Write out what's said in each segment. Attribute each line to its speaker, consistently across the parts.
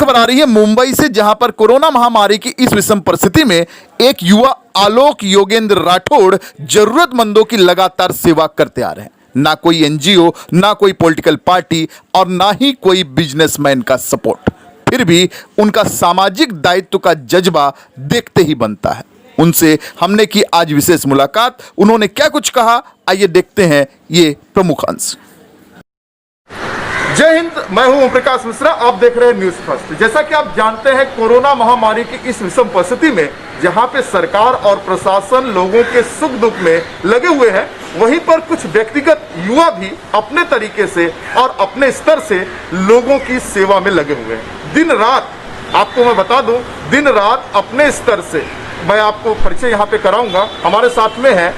Speaker 1: खबर आ रही है मुंबई से, जहां पर कोरोना महामारी की इस विषम परिस्थिति में एक युवा आलोक योगेंद्र राठौड़ जरूरतमंदों की लगातार सेवा करते आ रहे हैं। ना कोई एनजीओ, ना कोई पॉलिटिकल पार्टी और ना ही कोई बिजनेसमैन का सपोर्ट, फिर भी उनका सामाजिक दायित्व का जज्बा देखते ही बनता है। उनसे हमने की आज विशेष मुलाकात। उन्होंने क्या कुछ कहा, आइए देखते हैं ये प्रमुख अंश। जय हिंद, मैं हूं ओम प्रकाश मिश्रा, आप देख रहे हैं न्यूज फर्स्ट। जैसा कि आप जानते हैं, कोरोना महामारी की इस विषम परिस्थिति में जहां पे सरकार और प्रशासन लोगों के सुख दुख में लगे हुए हैं, वहीं पर कुछ व्यक्तिगत युवा भी अपने तरीके से और अपने स्तर से लोगों की सेवा में लगे हुए हैं। दिन रात, आपको मैं बता दूं, दिन रात अपने स्तर से मैं आपको परिचय यहाँ पे कराऊंगा। हमारे साथ में है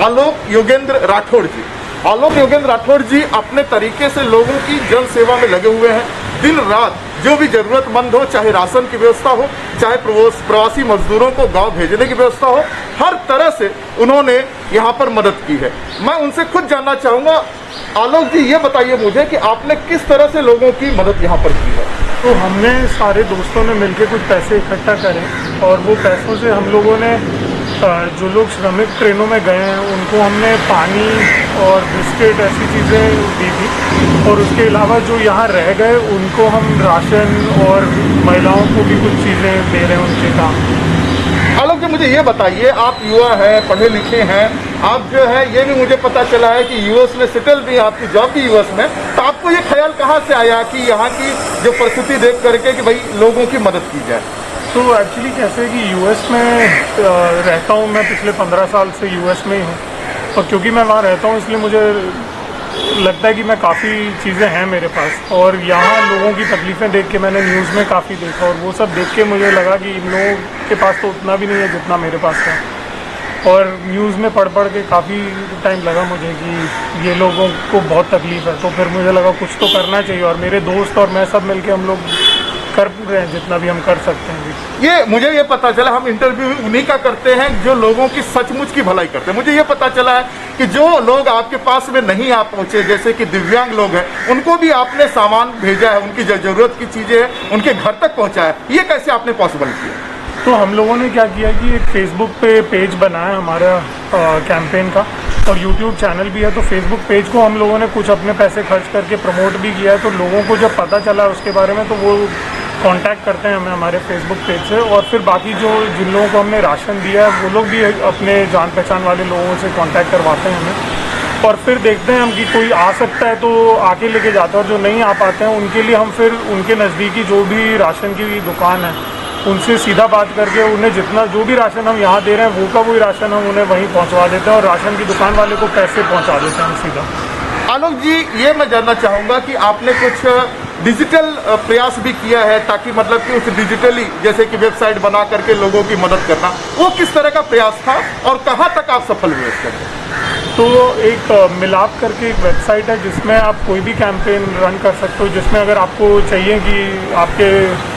Speaker 1: आलोक योगेंद्र राठौड़ जी। आलोक योगेंद्र राठौड़ जी अपने तरीके से लोगों की जन सेवा में लगे हुए हैं। दिन रात जो भी जरूरतमंद हो, चाहे राशन की व्यवस्था हो, चाहे प्रवासी मजदूरों को गांव भेजने की व्यवस्था हो, हर तरह से उन्होंने यहां पर मदद की है। मैं उनसे खुद जानना चाहूँगा, आलोक जी ये बताइए मुझे कि आपने किस तरह से लोगों की मदद यहाँ पर की है।
Speaker 2: तो हमने सारे दोस्तों ने मिलकर कुछ पैसे इकट्ठा करे और वो पैसों से हम लोगों ने जो लोग श्रमिक ट्रेनों में गए हैं उनको हमने पानी और बिस्किट ऐसी चीज़ें दी थी, और उसके अलावा जो यहाँ रह गए उनको हम राशन और महिलाओं को भी कुछ चीज़ें दे रहे हैं उनके काम।
Speaker 1: आलोक जी मुझे ये बताइए, आप युवा हैं, पढ़े लिखे हैं, आप जो है ये भी मुझे पता चला है कि यूएस में सेटल भी, आपकी जॉब भी यूएस में, तो आपको ये ख्याल कहाँ से आया कि यहाँ की जो परिस्थिति देख करके कि भाई लोगों की मदद की जाए।
Speaker 2: तो एक्चुअली कैसे कि यूएस में रहता हूँ मैं, पिछले 15 साल से यूएस में ही हूँ, और क्योंकि मैं वहाँ रहता हूँ इसलिए मुझे लगता है कि मैं काफ़ी चीज़ें हैं मेरे पास, और यहाँ लोगों की तकलीफ़ें देख के मैंने न्यूज़ में काफ़ी देखा, और वो सब देख के मुझे लगा कि इन लोगों के पास तो उतना भी नहीं है जितना मेरे पास है। और न्यूज़ में पढ़ के काफ़ी टाइम लगा मुझे कि ये लोगों को बहुत तकलीफ़ है, तो फिर मुझे लगा कुछ तो करना चाहिए, और मेरे दोस्त और मैं सब मिलके हम लोग कर रहे हैं जितना भी हम कर सकते हैं।
Speaker 1: मुझे ये पता चला, हम इंटरव्यू उन्हीं का करते हैं जो लोगों की सचमुच की भलाई करते हैं। मुझे ये पता चला है कि जो लोग आपके पास में नहीं आ पहुंचे, जैसे कि दिव्यांग लोग हैं, उनको भी आपने सामान भेजा है, उनकी जो जरूरत की चीज़ें हैं उनके घर तक पहुँचाया। ये कैसे आपने पॉसिबल किया?
Speaker 2: तो हम लोगों ने क्या किया कि एक फेसबुक पे पेज बनाया हमारा कैंपेन का, और यूट्यूब चैनल भी है। तो फेसबुक पेज को हम लोगों ने कुछ अपने पैसे खर्च करके प्रमोट भी किया है। तो लोगों को जब पता चला उसके बारे में तो वो कांटेक्ट करते हैं हमें हमारे फेसबुक पेज से, और फिर बाकी जिन लोगों को हमने राशन दिया है वो लोग भी अपने जान पहचान वाले लोगों से कांटेक्ट करवाते हैं हमें, और फिर देखते हैं हम कि कोई आ सकता है तो आके लेके जाता है, और जो नहीं आ पाते हैं उनके लिए हम फिर उनके नज़दीकी जो भी राशन की दुकान है उनसे सीधा बात करके उन्हें जितना जो भी राशन हम यहाँ दे रहे हैं वो का वही राशन हम उन्हें वहीं पहुँचवा देते हैं, और राशन की दुकान वाले को पैसे पहुँचा देते हैं हम सीधा।
Speaker 1: आलोक जी ये मैं जानना चाहूँगा कि आपने कुछ डिजिटल प्रयास भी किया है, ताकि मतलब कि उस डिजिटली जैसे कि वेबसाइट बना करके लोगों की मदद करना, वो किस तरह का प्रयास था और कहाँ तक आप सफल हुए इसके अंदर?
Speaker 2: तो एक मिलाप करके एक वेबसाइट है जिसमें आप कोई भी कैंपेन रन कर सकते हो, जिसमें अगर आपको चाहिए कि आपके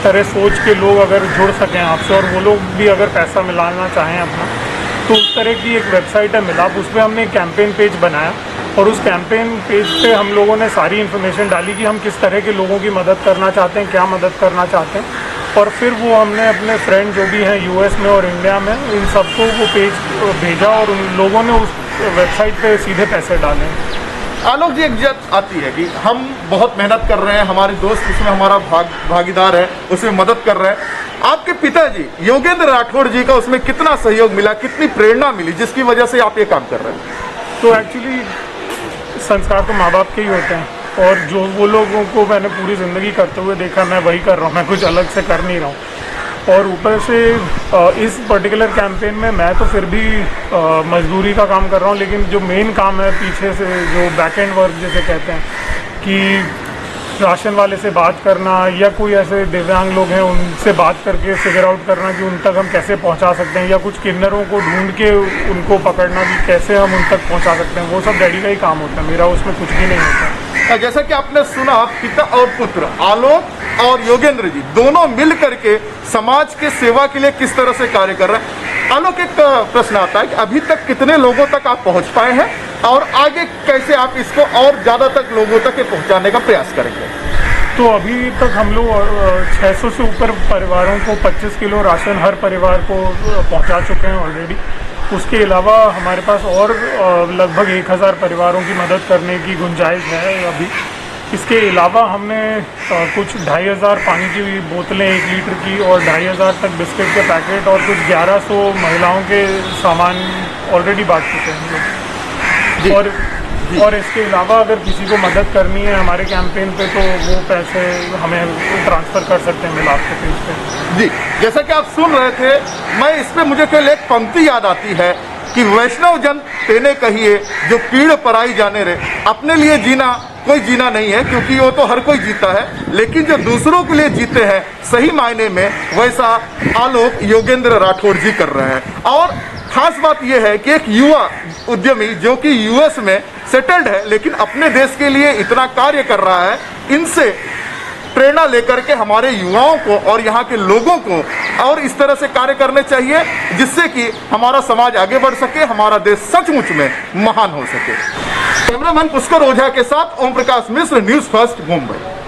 Speaker 2: तरह सोच के लोग अगर जुड़ सकें आपसे और वो लोग भी अगर पैसा मिलाना चाहें अपना, तो उस तरह की एक वेबसाइट है मिलाप। उस पर हमने एक कैंपेन पेज बनाया, और उस कैंपेन पेज पे हम लोगों ने सारी इन्फॉर्मेशन डाली कि हम किस तरह के लोगों की मदद करना चाहते हैं, क्या मदद करना चाहते हैं, और फिर वो हमने अपने फ्रेंड जो भी हैं यूएस में और इंडिया में, इन सबको वो पेज भेजा, और उन लोगों ने उस वेबसाइट पे सीधे पैसे डाले।
Speaker 1: आलोक जी एक बात आती है कि हम बहुत मेहनत कर रहे हैं, हमारे दोस्त उसमें हमारा भागीदार है, उसमें मदद कर रहे हैं। आपके पिताजी योगेंद्र राठौड़ जी का उसमें कितना सहयोग मिला, कितनी प्रेरणा मिली जिसकी वजह से आप ये काम कर रहे हैं?
Speaker 2: तो एक्चुअली संस्कार तो माँ बाप के ही होते हैं, और जो वो लोगों को मैंने पूरी ज़िंदगी करते हुए देखा मैं वही कर रहा हूँ, मैं कुछ अलग से कर नहीं रहा हूँ। और ऊपर से इस पर्टिकुलर कैंपेन में मैं तो फिर भी मजदूरी का काम कर रहा हूँ, लेकिन जो मेन काम है पीछे से जो बैक एंड वर्क जैसे कहते हैं कि राशन वाले से बात करना, या कोई ऐसे दिव्यांग लोग हैं उनसे बात करके फिगर आउट करना कि उन तक हम कैसे पहुंचा सकते हैं, या कुछ किन्नरों को ढूंढ के उनको पकड़ना कि कैसे हम उन तक पहुंचा सकते हैं, वो सब डैडी का ही काम होता है, मेरा उसमें कुछ भी नहीं होता।
Speaker 1: जैसा कि आपने सुना, पिता और पुत्र आलोक और योगेंद्र जी दोनों मिल करके समाज के सेवा के लिए किस तरह से कार्य कर रहे हैं। आलोक एक प्रश्न आता है कि अभी तक कितने लोगों तक आप पहुंच पाए हैं, और आगे कैसे आप इसको और ज़्यादा तक लोगों तक पहुंचाने का प्रयास करेंगे?
Speaker 2: तो अभी तक हम लोग 600 से ऊपर परिवारों को 25 किलो राशन हर परिवार को पहुंचा चुके हैं ऑलरेडी। उसके अलावा हमारे पास और लगभग 1000 परिवारों की मदद करने की गुंजाइश है अभी। इसके अलावा हमने कुछ 2500 पानी की बोतलें 1 लीटर की और 2500 तक बिस्किट के पैकेट और कुछ 1100 महिलाओं के सामान ऑलरेडी बांट चुके हैं हम लोग। और इसके अलावा अगर किसी को मदद करनी है हमारे कैंपेन पे तो वो पैसे हमें ट्रांसफ़र कर सकते हैं मिलाप के पेज पे।
Speaker 1: जी, जैसा कि आप सुन रहे थे, मैं इस पे मुझे केवल एक पंक्ति याद आती है कि वैष्णव जन तेने कहिए जो पीड़ पराई जाने रे। अपने लिए जीना कोई जीना नहीं है, क्योंकि वो तो हर कोई जीता है, लेकिन जो दूसरों के लिए जीते हैं सही मायने में, वैसा आलोक योगेंद्र राठौड़ जी कर रहे हैं। और खास बात यह है कि एक युवा उद्यमी जो कि यूएस में सेटल्ड है लेकिन अपने देश के लिए इतना कार्य कर रहा है, इनसे प्रेरणा लेकर के हमारे युवाओं को और यहाँ के लोगों को और इस तरह से कार्य करने चाहिए जिससे कि हमारा समाज आगे बढ़ सके, हमारा देश सचमुच में महान हो सके। कैमरामैन पुष्कर ओझा के साथ ओम प्रकाश मिश्र, न्यूज़ फर्स्ट, मुंबई।